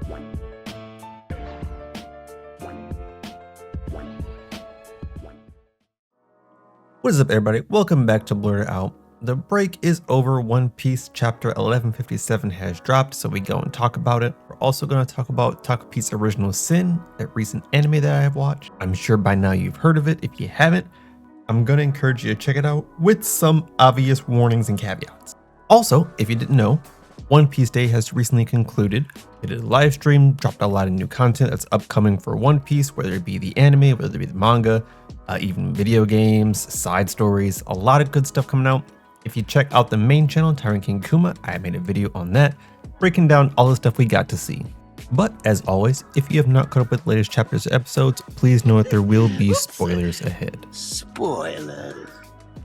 What is up, everybody? Welcome back to Blerd Out. The break is over. One Piece chapter 1157 has dropped, so we go and talk about it. We're also going to talk about Takopi's Original Sin, a recent anime that I have watched. I'm sure by now you've heard of it. If you haven't, I'm going to encourage you to check it out with some obvious warnings and caveats. Also, if you didn't know, One Piece Day has recently concluded. It did a live stream, dropped a lot of new content that's upcoming for One Piece, whether it be the anime, whether it be the manga, even video games, side stories, a lot of good stuff coming out. If you check out the main channel, Tyrant King Kuma, I made a video on that, breaking down all the stuff we got to see. But as always, if you have not caught up with the latest chapters or episodes, please know that there will be spoilers ahead. Spoilers.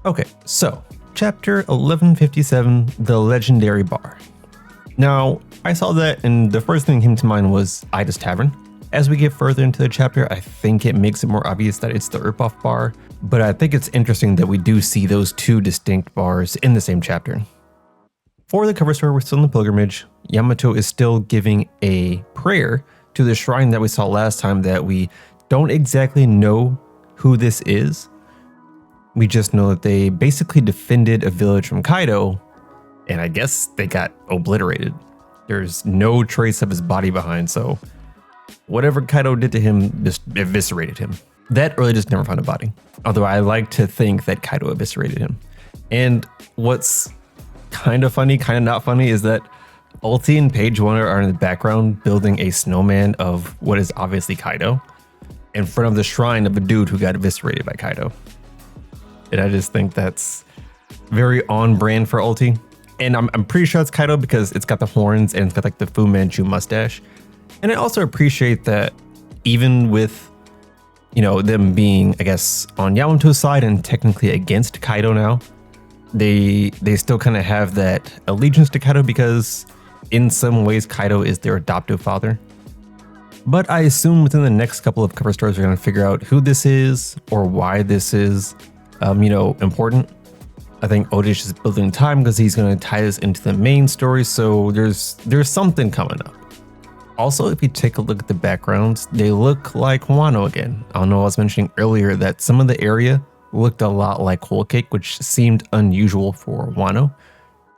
Okay, so chapter 1157, The Legendary Bar. Now, I saw that and the first thing that came to mind was Ida's Tavern. As we get further into the chapter, I think it makes it more obvious that it's the ripoff bar, but I think it's interesting that we do see those two distinct bars in the same chapter. For the cover story, we're still in the pilgrimage. Yamato is still giving a prayer to the shrine that we saw last time that we don't exactly know who this is. We just know that they basically defended a village from Kaido, and I guess they got obliterated. There's no trace of his body behind, so whatever Kaido did to him just eviscerated him. That really just never found a body. Although I like to think that Kaido eviscerated him. And what's kind of funny, kind of not funny, is that Ulti and Page Warner are in the background building a snowman of what is obviously Kaido in front of the shrine of a dude who got eviscerated by Kaido. And I just think that's very on brand for Ulti. And I'm pretty sure it's Kaido because it's got the horns and it's got like the Fu Manchu mustache. And I also appreciate that even with, them being, I guess, on Yamato's side and technically against Kaido now, they still kind of have that allegiance to Kaido because in some ways Kaido is their adoptive father. But I assume within the next couple of cover stories we're going to figure out who this is or why this is, important. I think Odish is building time because he's going to tie this into the main story, so there's something coming up. Also, if you take a look at the backgrounds, they look like Wano again. I was mentioning earlier that some of the area looked a lot like Whole Cake, which seemed unusual for Wano.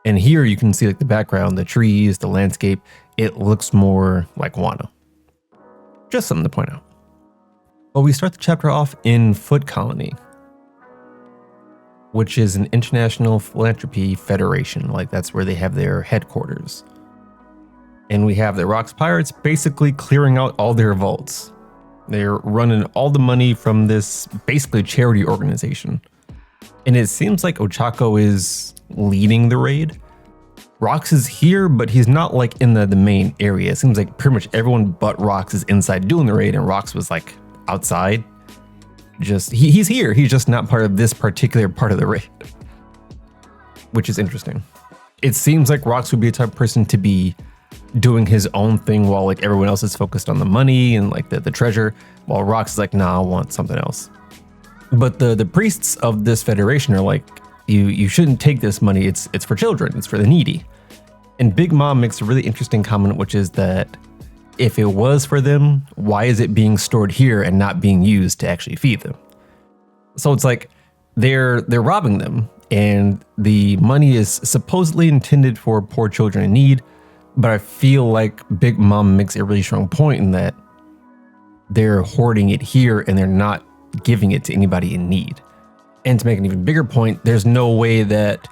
And here you can see like the background, the trees, the landscape, it looks more like Wano. Just something to point out. Well, we start the chapter off in Foot Colony, which is an international philanthropy federation. Like that's where they have their headquarters. And we have the Rocks Pirates basically clearing out all their vaults. They're running all the money from this basically charity organization. And it seems like Ochako is leading the raid. Rocks is here, but he's not like in the main area. It seems like pretty much everyone but Rocks is inside doing the raid, and Rocks was like outside. He's here, he's just not part of this particular part of the raid. Which is interesting. It seems like Rocks would be a type of person to be doing his own thing while like everyone else is focused on the money and like the treasure, while Rocks is like, nah, I want something else. But the priests of this federation are like, you shouldn't take this money, it's for children, it's for the needy. And Big Mom makes a really interesting comment, which is that if it was for them, why is it being stored here and not being used to actually feed them? So it's like they're robbing them, and the money is supposedly intended for poor children in need. But I feel like Big Mom makes a really strong point in that they're hoarding it here and they're not giving it to anybody in need. And to make an even bigger point, there's no way that...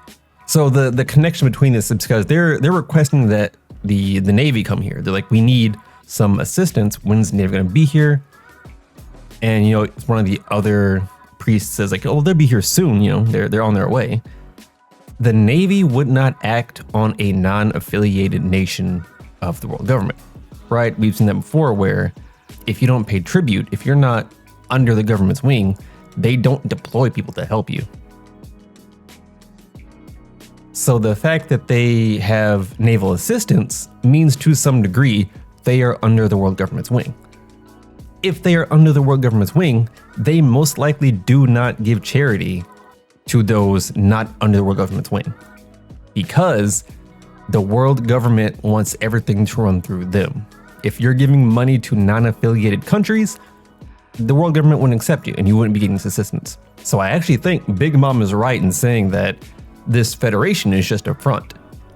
So the connection between this is because they're requesting that the Navy come here. They're like, we need some assistance. When's the Navy going to be here? And, one of the other priests says like, oh, they'll be here soon. They're on their way. The Navy would not act on a non-affiliated nation of the world government, right? We've seen that before where if you don't pay tribute, if you're not under the government's wing, they don't deploy people to help you. So the fact that they have naval assistance means to some degree they are under the world government's wing. If they are under the world government's wing, they most likely do not give charity to those not under the world government's wing, because the world government wants everything to run through them. if you're giving money to non-affiliated countries, the world government wouldn't accept you and you wouldn't be getting this assistance. So I actually think Big Mom is right in saying that this federation is just a front.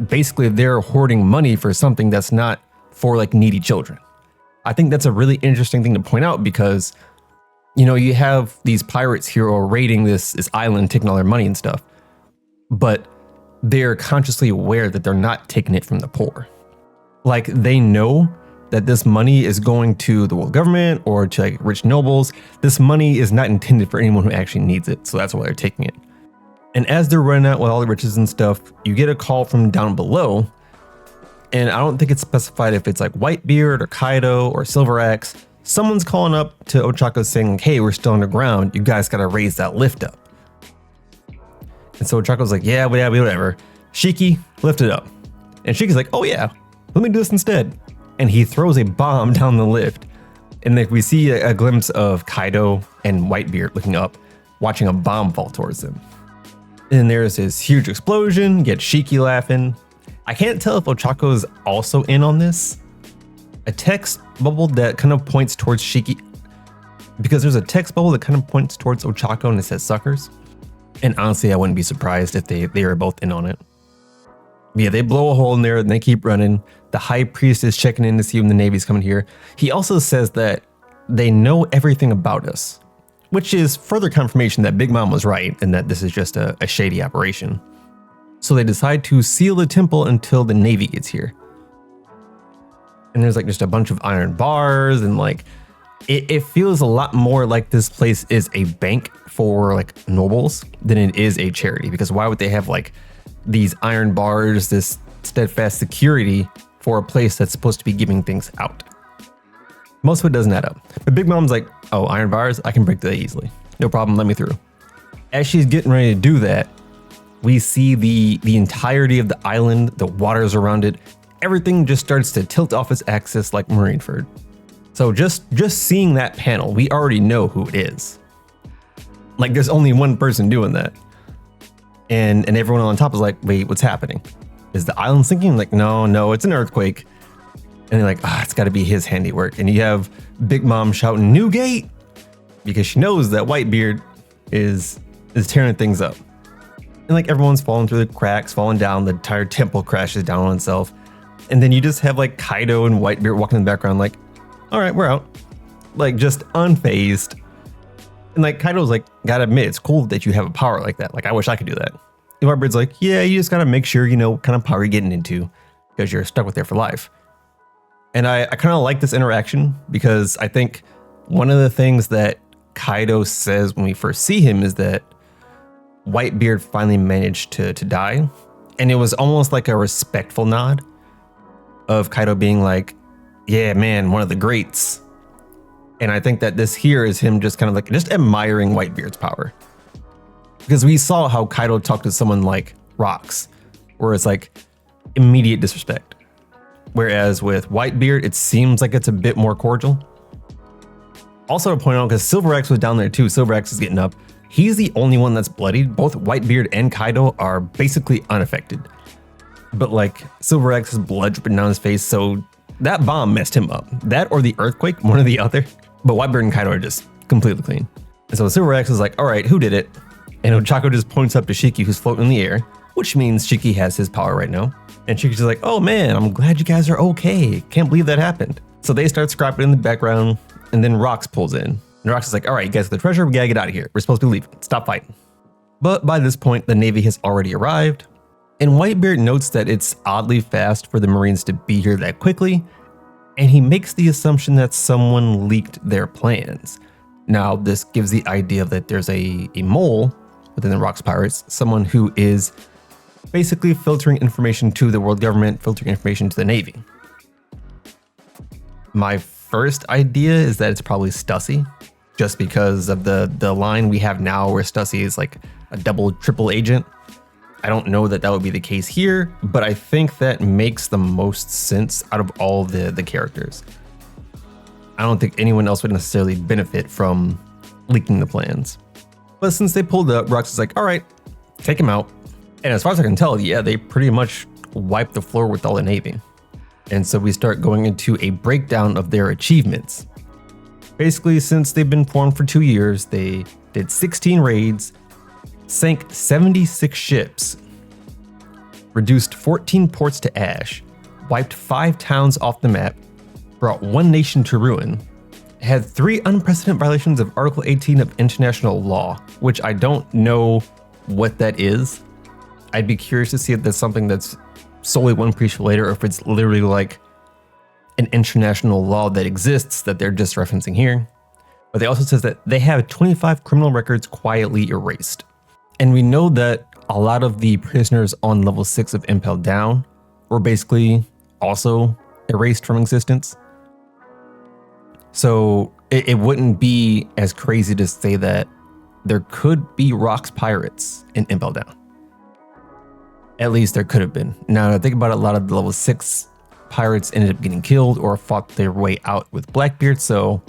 Basically, they're hoarding money for something that's not for like needy children. I think that's a really interesting thing to point out because, you know, you have these pirates here who are raiding this island, taking all their money and stuff, but they're consciously aware that they're not taking it from the poor. Like they know that this money is going to the world government or to like rich nobles. This money is not intended for anyone who actually needs it. So that's why they're taking it. And as they're running out with all the riches and stuff, you get a call from down below. And I don't think it's specified if it's like Whitebeard or Kaido or Silver Axe. Someone's calling up to Ochako saying, like, hey, we're still underground. You guys got to raise that lift up. And so Ochako's like, yeah, whatever. Shiki, lift it up. And Shiki's like, oh yeah, let me do this instead. And he throws a bomb down the lift. And like we see a glimpse of Kaido and Whitebeard looking up, watching a bomb fall towards them. And there's this huge explosion, get Shiki laughing. I can't tell if Ochako's also in on this. A text bubble that kind of points towards Shiki, because there's a text bubble that kind of points towards Ochako and it says suckers. And honestly, I wouldn't be surprised if they are both in on it. Yeah, they blow a hole in there and they keep running. The high priest is checking in to see when the Navy's coming here. He also says that they know everything about us, which is further confirmation that Big Mom was right and that this is just a shady operation. So they decide to seal the temple until the Navy gets here. And there's like just a bunch of iron bars and like, it feels a lot more like this place is a bank for like nobles than it is a charity, because why would they have like these iron bars, this steadfast security for a place that's supposed to be giving things out? Most of it doesn't add up. But Big Mom's like, oh, iron bars, I can break that easily. No problem, let me through. As she's getting ready to do that, we see the entirety of the island, the waters around it, everything just starts to tilt off its axis like Marineford. So just seeing that panel, we already know who it is. Like there's only one person doing that. And everyone on top is like, wait, what's happening? Is the island sinking? Like, no, it's an earthquake. And they're like, it's got to be his handiwork. And you have Big Mom shouting, Newgate! Because she knows that Whitebeard is tearing things up. And like everyone's falling through the cracks, falling down, the entire temple crashes down on itself. And then you just have like Kaido and Whitebeard walking in the background like, all right, we're out. Like just unfazed. And like Kaido's like, gotta admit, it's cool that you have a power like that. Like I wish I could do that. And Whitebeard's like, yeah, you just gotta make sure you know what kind of power you're getting into because you're stuck with there for life. And I kind of like this interaction because I think one of the things that Kaido says when we first see him is that Whitebeard finally managed to die. And it was almost like a respectful nod of Kaido being like, yeah, man, one of the greats. And I think that this here is him just kind of like just admiring Whitebeard's power. Because we saw how Kaido talked to someone like Rocks, where it's like immediate disrespect. Whereas with Whitebeard, it seems like it's a bit more cordial. Also to point out, because Silver Axe was down there too, Silver Axe is getting up. He's the only one that's bloodied. Both Whitebeard and Kaido are basically unaffected. But like Silver Axe's blood dripping down his face, so that bomb messed him up. That or the earthquake, one or the other. But Whitebeard and Kaido are just completely clean. And so Silver Axe is like, all right, who did it? And Ochako just points up to Shiki, who's floating in the air, which means Shiki has his power right now. And Shiki's just like, oh man, I'm glad you guys are okay. Can't believe that happened. So they start scrapping in the background, and then Rocks pulls in. And Rocks is like, all right, you guys got the treasure, we gotta get out of here. We're supposed to be leaving. Stop fighting. But by this point, the Navy has already arrived. And Whitebeard notes that it's oddly fast for the Marines to be here that quickly. And he makes the assumption that someone leaked their plans. Now, this gives the idea that there's a mole within the Rocks Pirates, someone who is basically filtering information to the world government, filtering information to the Navy. My first idea is that it's probably Stussy, just because of the line we have now where Stussy is like a double, triple agent. I don't know that would be the case here, but I think that makes the most sense out of all the characters. I don't think anyone else would necessarily benefit from leaking the plans. But since they pulled up, Rocks is like, all right, take him out. And as far as I can tell, yeah, they pretty much wiped the floor with all the Navy. And so we start going into a breakdown of their achievements. Basically, since they've been formed for 2 years, they did 16 raids, sank 76 ships, reduced 14 ports to ash, wiped 5 towns off the map, brought 1 nation to ruin, had 3 unprecedented violations of Article 18 of international law, which I don't know what that is. I'd be curious to see if that's something that's solely one preach later, or if it's literally like an international law that exists that they're just referencing here. But they also says that they have 25 criminal records quietly erased. And we know that a lot of the prisoners on level 6 of Impel Down were basically also erased from existence. So it wouldn't be as crazy to say that there could be Rocks pirates in Impel Down. At least there could have been. Now I think about it, a lot of the level 6 pirates ended up getting killed or fought their way out with Blackbeard, so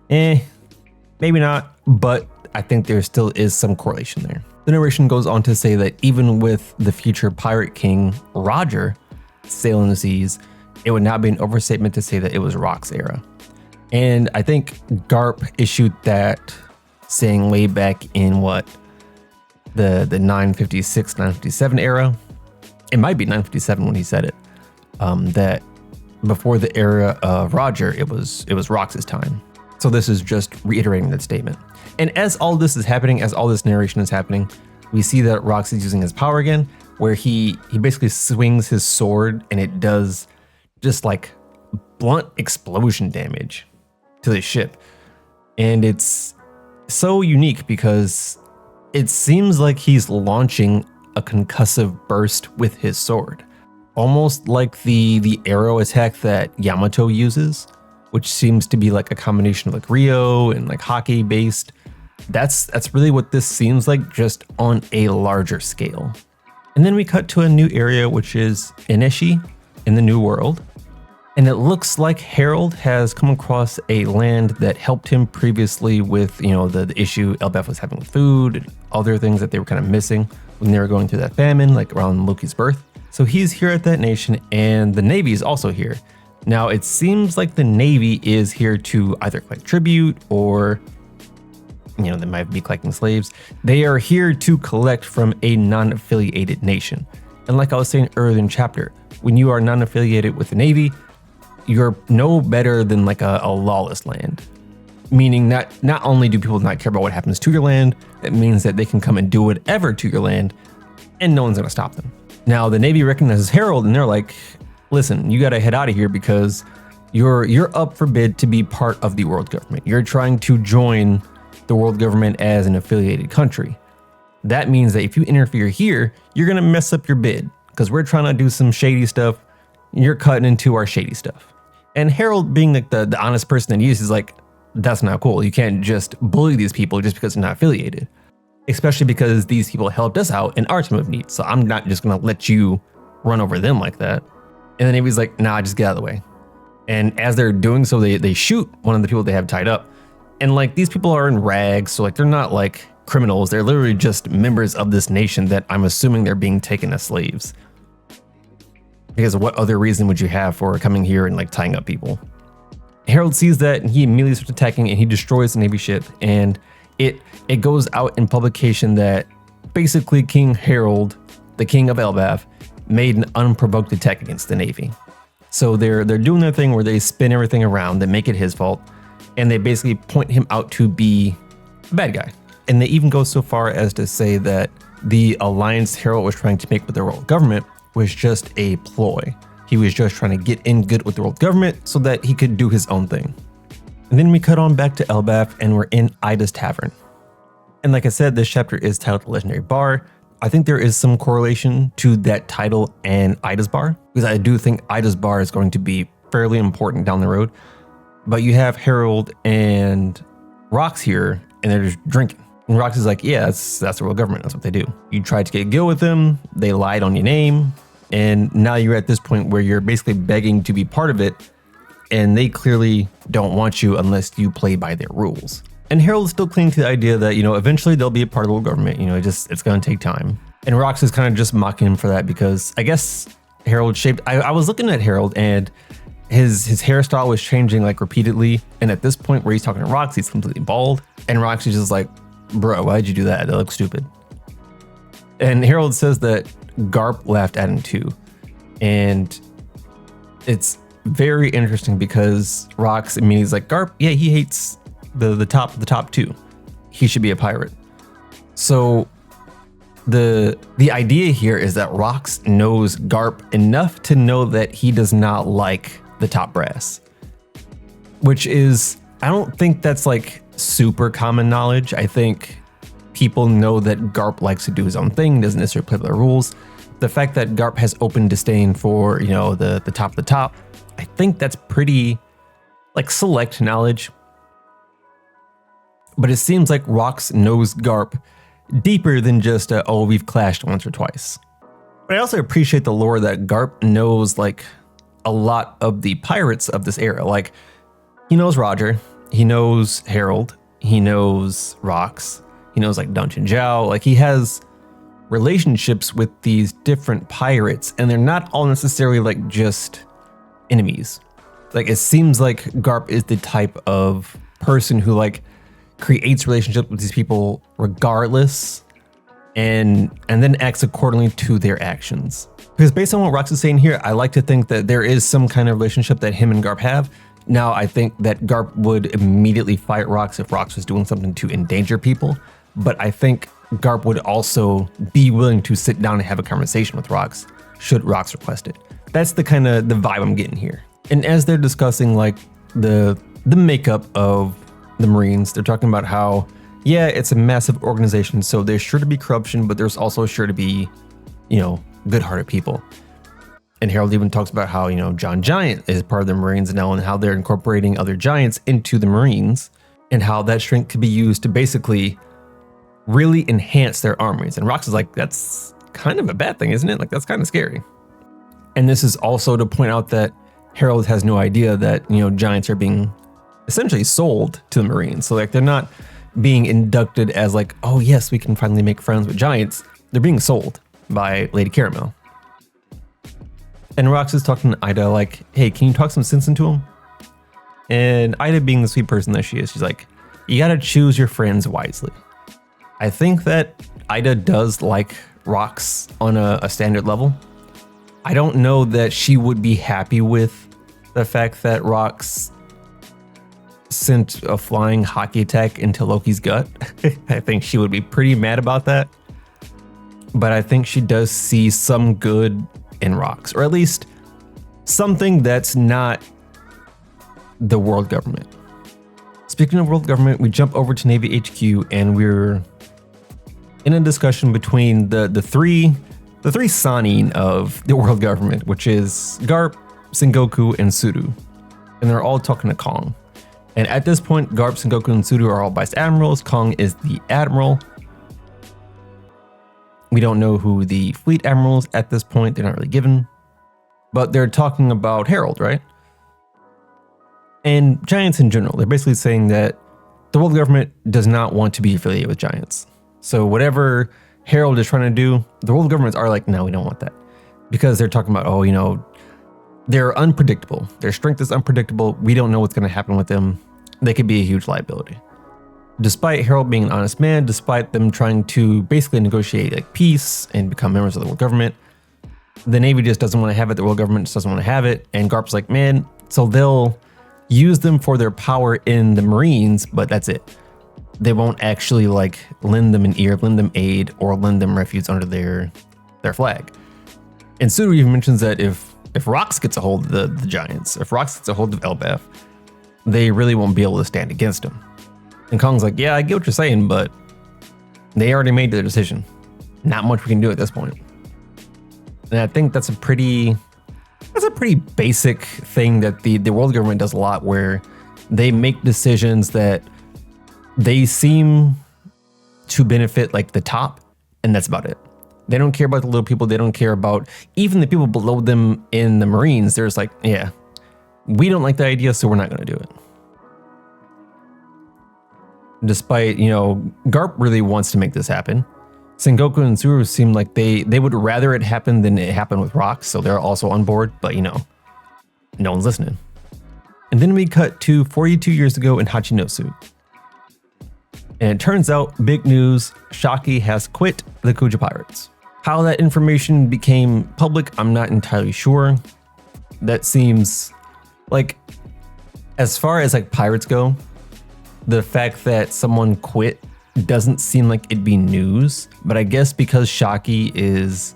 maybe not, but I think there still is some correlation there. The narration goes on to say that even with the future pirate king Roger sailing the seas, it would not be an overstatement to say that it was Rock's era. And I think Garp issued that saying way back in the 956, 957 era. It might be 957 when he said it. That before the era of Roger, it was Rox's time. So this is just reiterating that statement. And as all this is happening, as all this narration is happening, we see that Rox is using his power again, where he basically swings his sword and it does just like blunt explosion damage to the ship. And it's so unique because it seems like he's launching a concussive burst with his sword. Almost like the arrow attack that Yamato uses, which seems to be like a combination of like Ryo and like hockey based. That's really what this seems like, just on a larger scale. And then we cut to a new area, which is Ineshi in the New World. And it looks like Harold has come across a land that helped him previously with, the issue Elbaf was having with food and other things that they were kind of missing when they were going through that famine, like around Loki's birth. So he's here at that nation, and the Navy is also here. Now, it seems like the Navy is here to either collect tribute or, they might be collecting slaves. They are here to collect from a non-affiliated nation. And like I was saying earlier in chapter, when you are non-affiliated with the Navy, you're no better than like a lawless land. Meaning that not only do people not care about what happens to your land, it means that they can come and do whatever to your land and no one's gonna stop them. Now the Navy recognizes Harold and they're like, listen, you gotta head out of here because you're up for bid to be part of the world government. You're trying to join the world government as an affiliated country. That means that if you interfere here, you're gonna mess up your bid because we're trying to do some shady stuff. You're cutting into our shady stuff. And Harold, being like the honest person that he is like, that's not cool. You can't just bully these people just because they're not affiliated. Especially because these people helped us out in our time of need. So I'm not just gonna let you run over them like that. And the Navy's like, nah, just get out of the way. And as they're doing so, they shoot one of the people they have tied up. And like these people are in rags, so like they're not like criminals. They're literally just members of this nation that I'm assuming they're being taken as slaves. Because what other reason would you have for coming here and like tying up people? Harold sees that and he immediately starts attacking and he destroys the Navy ship. And it goes out in publication that basically King Harold, the king of Elbaf, made an unprovoked attack against the Navy. So they're doing their thing where they spin everything around, they make it his fault, and they basically point him out to be a bad guy. And they even go so far as to say that the alliance Harold was trying to make with the world government was just a ploy. He was just trying to get in good with the world government so that he could do his own thing. And then we cut on back to Elbaf and we're in Ida's Tavern. And like I said, this chapter is titled Legendary Bar. I think there is some correlation to that title and Ida's Bar, because I do think Ida's Bar is going to be fairly important down the road. But you have Harold and Rox here and they're just drinking. And Rox is like, yeah, that's the world government. That's what they do. You tried to get a deal with them. They lied on your name. And now you're at this point where you're basically begging to be part of it. And they clearly don't want you unless you play by their rules. And Harold is still clinging to the idea that, eventually they'll be a part of the world government. It's going to take time. And Rox is kind of just mocking him for that because I guess Harold shaped. I was looking at Harold and his hairstyle was changing like repeatedly. And at this point where he's talking to Rox, he's completely bald. And Rox is just like, bro, why'd you do that? That looks stupid. And Harold says that Garp laughed at him too. And it's very interesting because Rox immediately is like, Garp, yeah, he hates the top two. He should be a pirate. So the idea here is that Rox knows Garp enough to know that he does not like the top brass, which is, I don't think that's like super common knowledge. I think people know that Garp likes to do his own thing, doesn't necessarily play by the rules. The fact that Garp has open disdain for, you know, the top of the top, I think that's pretty like select knowledge. But it seems like Rox knows Garp deeper than just oh, we've clashed once or twice. But I also appreciate the lore that Garp knows like a lot of the pirates of this era. Like he knows Roger, he knows Harold, he knows Rox, he knows like Dungeon Zhao. Like he has relationships with these different pirates, and they're not all necessarily like just enemies. Like it seems like Garp is the type of person who like creates relationships with these people regardless, and then acts accordingly to their actions. Because based on what Rox is saying here, I like to think that there is some kind of relationship that him and Garp have. Now, I think that Garp would immediately fight Rox if Rox was doing something to endanger people, but I think Garp would also be willing to sit down and have a conversation with Rox, should Rox request it. That's the kind of the vibe I'm getting here. And as they're discussing like the makeup of the Marines, they're talking about how, yeah, it's a massive organization, so there's sure to be corruption, but there's also sure to be, you know, good-hearted people. And Harold even talks about how, you know, John Giant is part of the Marines now and how they're incorporating other giants into the Marines and how that strength could be used to basically really enhance their armies. And Rox is like, that's kind of a bad thing, isn't it? Like, that's kind of scary. And this is also to point out that Harold has no idea that, you know, giants are being essentially sold to the Marines. So like, they're not being inducted as like, oh yes, we can finally make friends with giants. They're being sold by Lady Caramel. And Rox is talking to Ida like, hey, can you talk some sense into him? And Ida, being the sweet person that she is, she's like, you gotta choose your friends wisely. I think that Ida does like Rox on a standard level. I don't know that she would be happy with the fact that Rox sent a flying hockey attack into Loki's gut. I think she would be pretty mad about that. But I think she does see some good in Rox, or at least something that's not the world government. Speaking of world government, we jump over to Navy HQ and we're in a discussion between the three Sanin of the world government, which is Garp, Sengoku, and Suru. And they're all talking to Kong. And at this point, Garp, Sengoku, and Suru are all vice admirals. Kong is the admiral. We don't know who the fleet admirals at this point. They're not really given. But they're talking about Harold, right? And giants in general. They're basically saying that the world government does not want to be affiliated with giants. So whatever Harold is trying to do, the world governments are like, no, we don't want that. Because they're talking about, oh, you know, they're unpredictable. Their strength is unpredictable. We don't know what's going to happen with them. They could be a huge liability. Despite Harold being an honest man, despite them trying to basically negotiate like peace and become members of the world government, the Navy just doesn't want to have it. The world government just doesn't want to have it. And Garp's like, man, so they'll use them for their power in the Marines, but that's it. They won't actually like lend them an ear, lend them aid, or lend them refuge under their flag. And Suru even mentions that if Rox gets a hold of the giants, if Rox gets a hold of Elbaf, they really won't be able to stand against him. And Kong's like, yeah, I get what you're saying, but they already made their decision. Not much we can do at this point. And I think that's a pretty basic thing that the world government does a lot, where they make decisions that they seem to benefit like the top, and that's about it. They don't care about the little people. They don't care about even the people below them in the Marines. They're just like, yeah, we don't like the idea, so we're not going to do it. Despite, you know, Garp really wants to make this happen. Sengoku and Tsuru seem like they would rather it happen than it happened with Rocks, so they're also on board, but no one's listening. And then we cut to 42 years ago in Hachinosu. And it turns out, big news, Shaki has quit the Kuja Pirates. How that information became public, I'm not entirely sure. That seems like, as far as like pirates go, the fact that someone quit doesn't seem like it'd be news, but I guess because Shaki is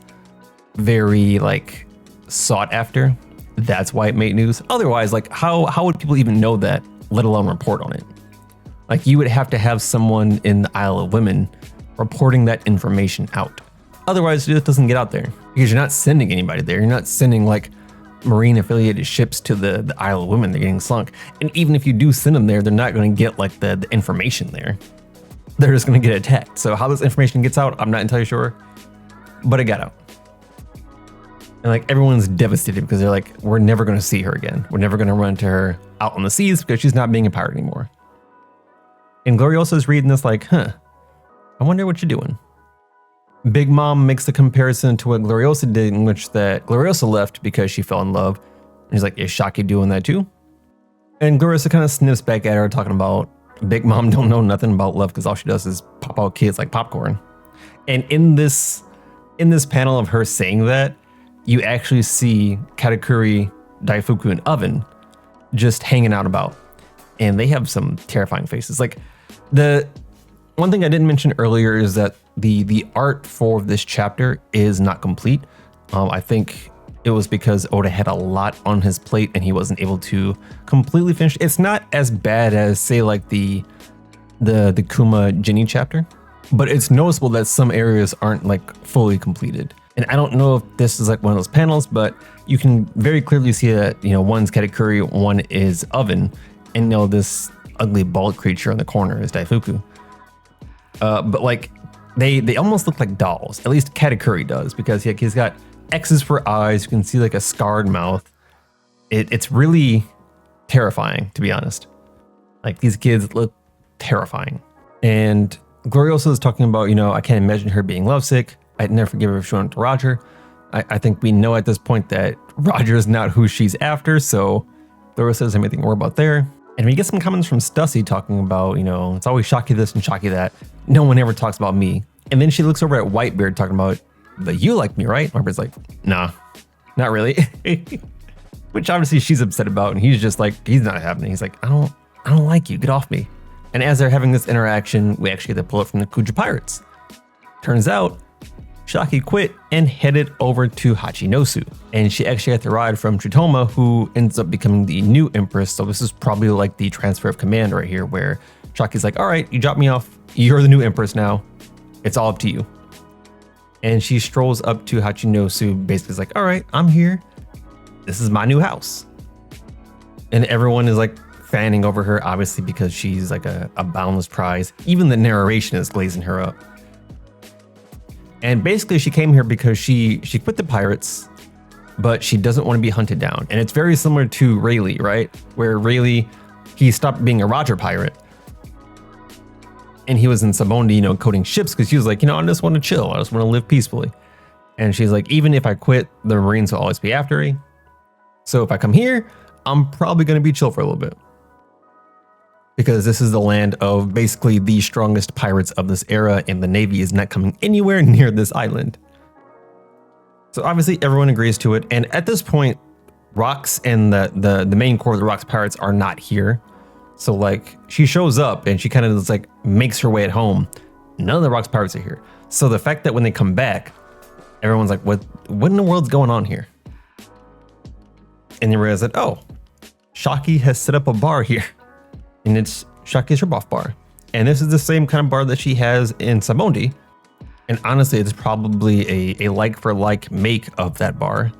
very like sought after, that's why it made news. Otherwise, like how would people even know that, let alone report on it? Like you would have to have someone in the Isle of Women reporting that information out. Otherwise, it doesn't get out there because you're not sending anybody there. You're not sending like marine affiliated ships to the Isle of Women. They're getting sunk. And even if you do send them there, they're not going to get like the information there. They're just going to get attacked. So how this information gets out, I'm not entirely sure, but it got out. And like everyone's devastated because they're like, we're never going to see her again. We're never going to run into her out on the seas because she's not being a pirate anymore. And Gloriosa's reading this like, I wonder what you're doing. Big Mom makes the comparison to what Gloriosa did, in which that Gloriosa left because she fell in love. And he's like, is Shaki doing that too? And Gloriosa kind of sniffs back at her, talking about Big Mom don't know nothing about love because all she does is pop out kids like popcorn. And in this panel of her saying that, you actually see Katakuri, Daifuku, and Oven just hanging out about. And they have some terrifying faces. Like the one thing I didn't mention earlier is that the art for this chapter is not complete. I think it was because Oda had a lot on his plate and he wasn't able to completely finish. It's not as bad as say like the Kuma Jinny chapter, but it's noticeable that some areas aren't like fully completed. And I don't know if this is like one of those panels, but you can very clearly see that, one's Katakuri, one is Oven, and this ugly bald creature in the corner is Daifuku. But like they almost look like dolls. At least Katakuri does, because he's got X's for eyes. You can see like a scarred mouth. It's really terrifying, to be honest. Like these kids look terrifying. And Gloriosa is talking about, I can't imagine her being lovesick. I'd never forgive her if she went to Roger. I think we know at this point that Roger is not who she's after, so Gloriosa doesn't have anything to worry about there. And we get some comments from Stussy talking about, it's always Shaki this and Shaki that. No one ever talks about me. And then she looks over at Whitebeard talking about, but you like me, right? Whitebeard's like, nah, not really. Which obviously she's upset about, and he's just like, he's not having it. He's like, I don't like you, get off me. And as they're having this interaction, we actually get the pull up from the Kuja Pirates. Turns out, Shaki quit and headed over to Hachinosu. And she actually had to ride from Tritoma, who ends up becoming the new Empress. So this is probably like the transfer of command right here, where Shaki's like, all right, you dropped me off. You're the new Empress now. It's all up to you. And she strolls up to Hachinosu, basically is like, all right, I'm here. This is my new house. And everyone is like fanning over her, obviously, because she's like a boundless prize. Even the narration is glazing her up. And basically she came here because she quit the pirates, but she doesn't want to be hunted down. And it's very similar to Rayleigh, right? Where Rayleigh, he stopped being a Roger pirate. And he was in Sabondi, coating ships because she was like, I just want to chill. I just want to live peacefully. And she's like, even if I quit, the Marines will always be after me. So if I come here, I'm probably going to be chill for a little bit. Because this is the land of basically the strongest pirates of this era, and the Navy is not coming anywhere near this island. So obviously everyone agrees to it. And at this point, Rocks and the main core of the Rocks pirates are not here. So like she shows up and she kind of just like makes her way at home. None of the Rocks pirates are here. So the fact that when they come back, everyone's like, what in the world's going on here? And they realize that, oh, Shaki has set up a bar here. And it's Shaki's Ripoff Bar. And this is the same kind of bar that she has in Sabondi. And honestly, it's probably a like for like make of that bar.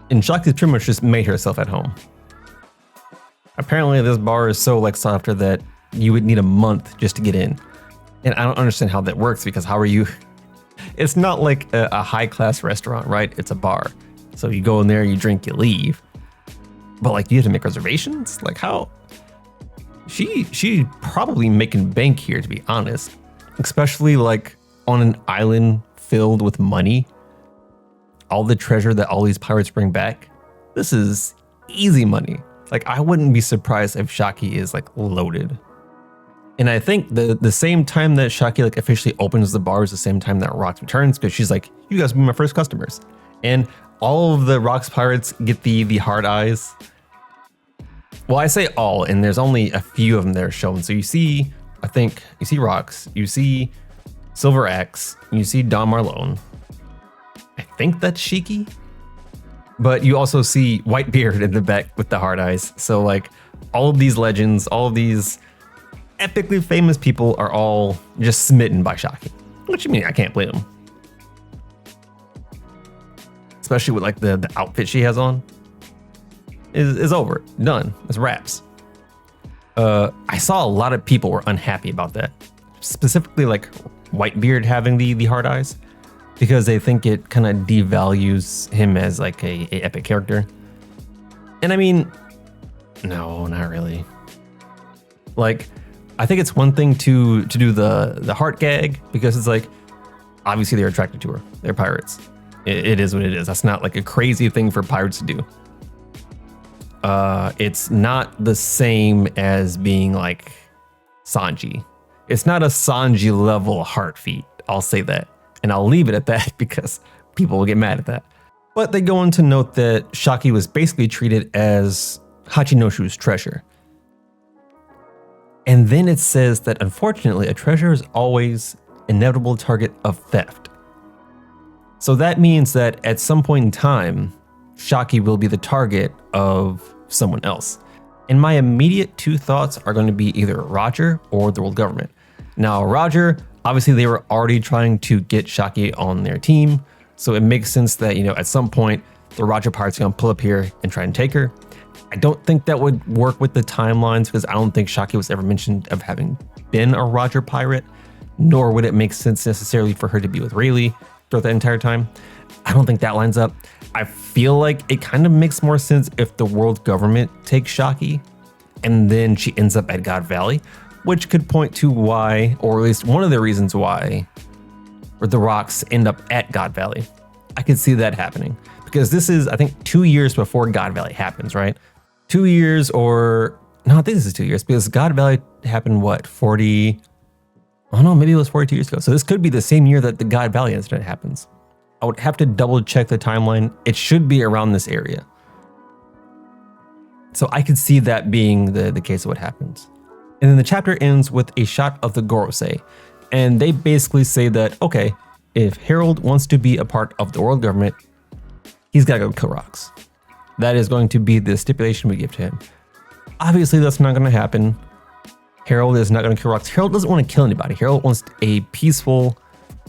And Shaki's pretty much just made herself at home. Apparently this bar is so like sought after that you would need a month just to get in. And I don't understand how that works, because how are you? It's not like a high class restaurant, right? It's a bar. So you go in there, you drink, you leave. But like you have to make reservations? Like how? She's probably making bank here, to be honest. Especially like on an island filled with money, all the treasure that all these pirates bring back, this is easy money. Like, I wouldn't be surprised if Shaki is like loaded. And I think the same time that Shaki like officially opens the bar is the same time that Rox returns, because she's like, you guys will be my first customers. And all of the Rox pirates get the hard eyes. Well, I say all, and there's only a few of them that are shown. So you see, I think you see Rox, you see Silver Axe, you see Don Marlone. I think that's Shiki. But you also see Whitebeard in the back with the hard eyes. So like all of these legends, all of these epically famous people are all just smitten by Shaki. Which, I mean, I can't blame them. Especially with like the outfit she has on. Is over. Done. It's wraps. I saw a lot of people were unhappy about that. Specifically like Whitebeard having the hard eyes, because they think it kind of devalues him as like a epic character. And I mean, no, not really. Like, I think it's one thing to do the heart gag, because it's like, obviously they're attracted to her. They're pirates. It is what it is. That's not like a crazy thing for pirates to do. It's not the same as being like Sanji. It's not a Sanji level heart feat. I'll say that. And I'll leave it at that because people will get mad at that. But they go on to note that Shaki was basically treated as Hachinoshu's treasure. And then it says that unfortunately a treasure is always an inevitable target of theft. So that means that at some point in time, Shaki will be the target of someone else. And my immediate two thoughts are going to be either Roger or the world government. Now, Roger, obviously they were already trying to get Shaki on their team. So it makes sense that, you know, at some point the Roger pirates are going to pull up here and try and take her. I don't think that would work with the timelines, because I don't think Shaki was ever mentioned of having been a Roger pirate, nor would it make sense necessarily for her to be with Rayleigh throughout the entire time. I don't think that lines up. I feel like it kind of makes more sense if the world government takes Shaki and then she ends up at God Valley, which could point to why, or at least one of the reasons why, or the Rox end up at God Valley. I could see that happening, because this is, I think, 2 years before God Valley happens, right? 2 years, or no, I think this is 2 years, because God Valley happened, what, 40, oh no, maybe it was 42 years ago. So this could be the same year that the God Valley incident happens. I would have to double check the timeline. It should be around this area. So I could see that being the case of what happens. And then the chapter ends with a shot of the Gorosei. And they basically say that, okay, if Harold wants to be a part of the world government, he's got to go kill Rox. That is going to be the stipulation we give to him. Obviously, that's not going to happen. Harold is not going to kill Rox. Harold doesn't want to kill anybody. Harold wants a peaceful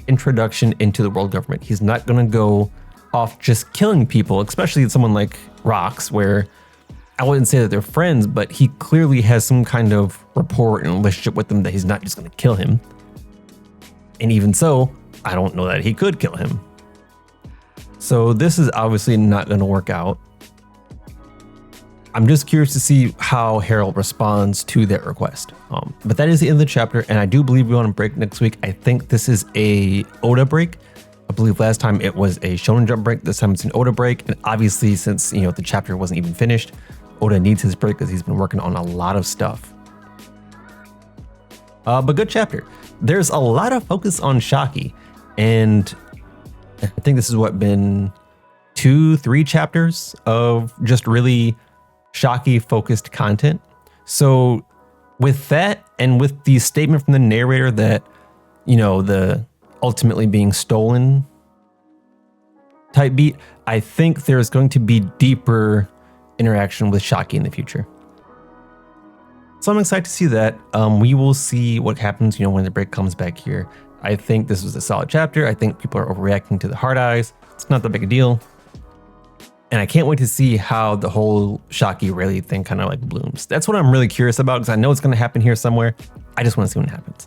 introduction into the world government. He's not going to go off just killing people, especially someone like Rox, where I wouldn't say that they're friends, but he clearly has some kind of rapport and relationship with them that he's not just going to kill him. And even so, I don't know that he could kill him. So this is obviously not going to work out. I'm just curious to see how Harold responds to that request. But that is the end of the chapter, and I do believe we want to break next week. I think this is a Oda break. I believe last time it was a Shonen Jump break. This time it's an Oda break, and obviously since, you know, the chapter wasn't even finished, Oda needs his break because he's been working on a lot of stuff. But good chapter. There's a lot of focus on Shaki, and I think this is what, been 2-3 chapters of just really Shaki focused content. So with that, and with the statement from the narrator that, you know, the ultimately being stolen type beat, I think there's going to be deeper interaction with Shaki in the future. So I'm excited to see that. We will see what happens, you know, when the break comes back here. I think this was a solid chapter. I think people are overreacting to the hard eyes. It's not that big a deal. And I can't wait to see how the whole Shaki Rayleigh thing kind of like blooms. That's what I'm really curious about, because I know it's going to happen here somewhere. I just want to see when it happens.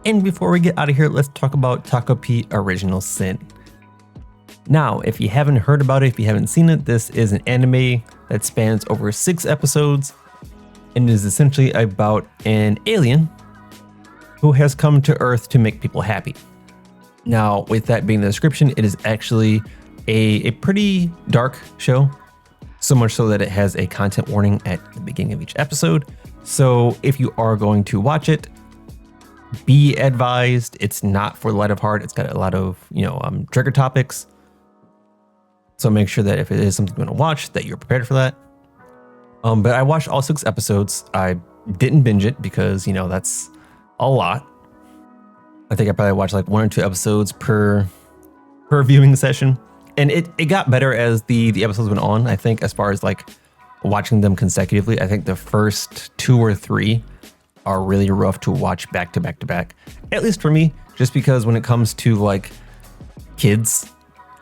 And before we get out of here, let's talk about Takopi Original Sin. Now, if you haven't heard about it, if you haven't seen it, this is an anime that spans over 6 episodes and is essentially about an alien who has come to Earth to make people happy. Now, with that being the description, it is actually a pretty dark show, so much so that it has a content warning at the beginning of each episode. So if you are going to watch it, be advised, it's not for the light of heart. It's got a lot of, trigger topics. So make sure that if it is something you want to watch, that you're prepared for that. But I watched all 6 episodes. I didn't binge it because, that's a lot. I think I probably watched like 1 or 2 episodes per viewing session. And it got better as the episodes went on. I think as far as like watching them consecutively, I think the first 2 or 3 are really rough to watch back to back to back. At least for me, just because when it comes to like kids,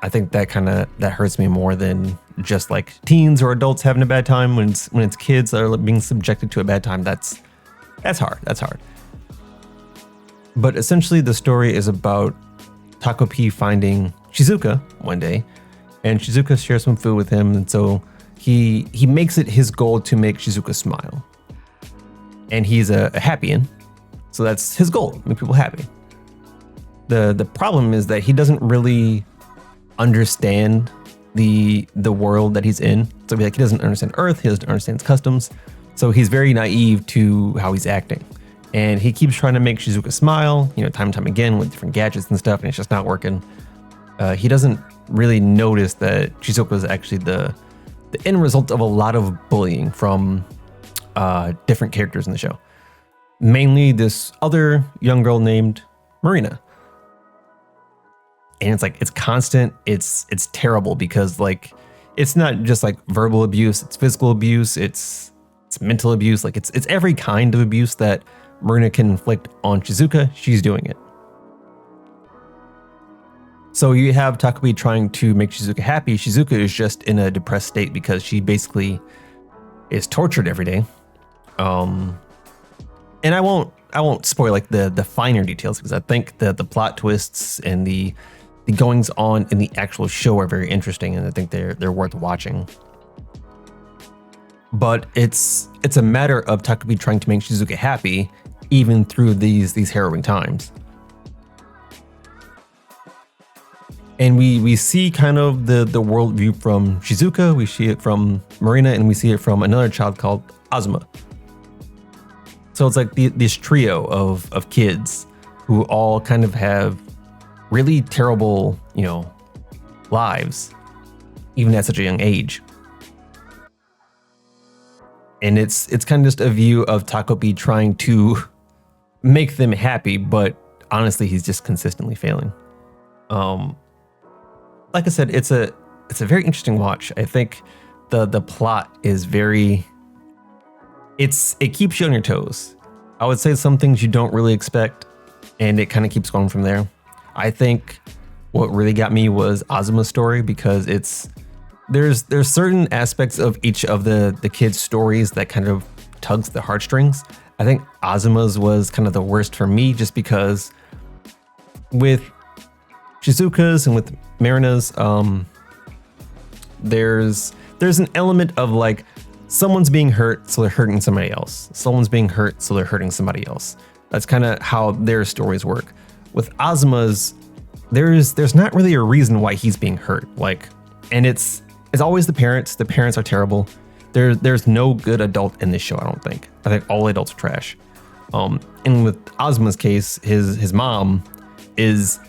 I think that hurts me more than just like teens or adults having a bad time. When it's kids that are being subjected to a bad time, that's hard. That's hard. But essentially the story is about Takopi finding Shizuka one day, and Shizuka shares some food with him, and so he makes it his goal to make Shizuka smile. And he's a happy-in, so that's his goal, make people happy. The problem is that he doesn't really understand the world that he's in. So he doesn't understand Earth, he doesn't understand its customs, so he's very naive to how he's acting. And he keeps trying to make Shizuka smile, time and time again with different gadgets and stuff, and it's just not working. He doesn't really notice that Shizuka is actually the end result of a lot of bullying from different characters in the show. Mainly this other young girl named Marina. And it's constant, it's terrible because like it's not just like verbal abuse, it's physical abuse, it's mental abuse, like it's every kind of abuse that Marina can inflict on Shizuka, she's doing it. So you have Takopi trying to make Shizuka happy. Shizuka is just in a depressed state because she basically is tortured every day. And I won't spoil like the finer details because I think the plot twists and the goings on in the actual show are very interesting, and I think they're worth watching. But it's a matter of Takopi trying to make Shizuka happy even through these harrowing times. And we see kind of the worldview from Shizuka, we see it from Marina, and we see it from another child called Azuma. So it's like this trio of kids who all kind of have really terrible, lives, even at such a young age. And it's kind of just a view of Takopi trying to make them happy, but honestly, he's just consistently failing. Like I said, it's a very interesting watch. I think the plot is very, it keeps you on your toes. I would say some things you don't really expect, and it kind of keeps going from there. I think what really got me was Azuma's story, because there's certain aspects of each of the kids' stories that kind of tugs the heartstrings. I think Azuma's was kind of the worst for me, just because with Shizuka's and with Marina's, there's an element of like someone's being hurt, so they're hurting somebody else. Someone's being hurt, so they're hurting somebody else. That's kind of how their stories work. With Azuma's, there's not really a reason why he's being hurt. And it's always the parents. The parents are terrible. There's no good adult in this show, I don't think. I think all adults are trash. And with Azuma's case, his mom is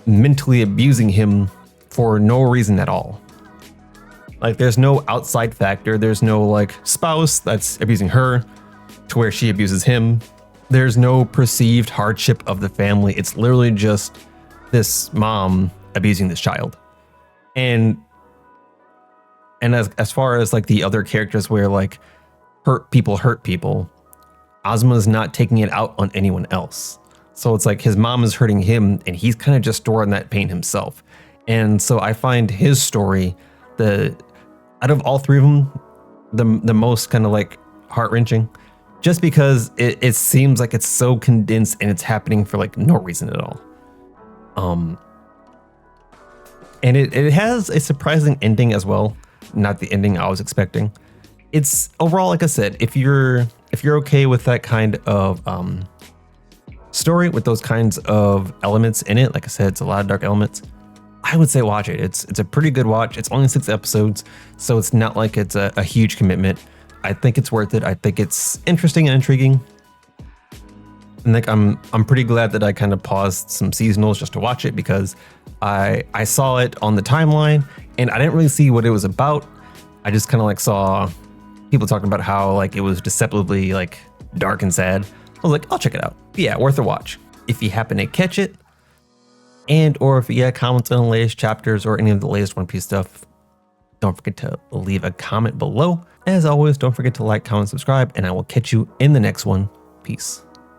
mentally abusing him for no reason at all. Like, there's no outside factor. There's no like spouse that's abusing her to where she abuses him. There's no perceived hardship of the family. It's literally just this mom abusing this child. And as far as like the other characters where like hurt people, Azuma's not taking it out on anyone else. So it's like his mom is hurting him, and he's kind of just storing that pain himself. And so I find his story, out of all three of them, the most kind of like heart-wrenching, just because it seems like it's so condensed and it's happening for like no reason at all. And it has a surprising ending as well. Not the ending I was expecting. It's overall, like I said, if you're okay with that kind of story with those kinds of elements in it, like I said, it's a lot of dark elements, I would say watch it. It's a pretty good watch. It's only 6 episodes, so it's not like it's a huge commitment. I think it's worth it. I think it's interesting and intriguing. And like I'm pretty glad that I kind of paused some seasonals just to watch it, because I saw it on the timeline and I didn't really see what it was about. I just kind of like saw people talking about how like it was deceptively like dark and sad. I was like, I'll check it out. But yeah, worth a watch. If you happen to catch it, and or if you have comments on the latest chapters or any of the latest One Piece stuff, don't forget to leave a comment below. As always, don't forget to like, comment, subscribe, and I will catch you in the next one. Peace.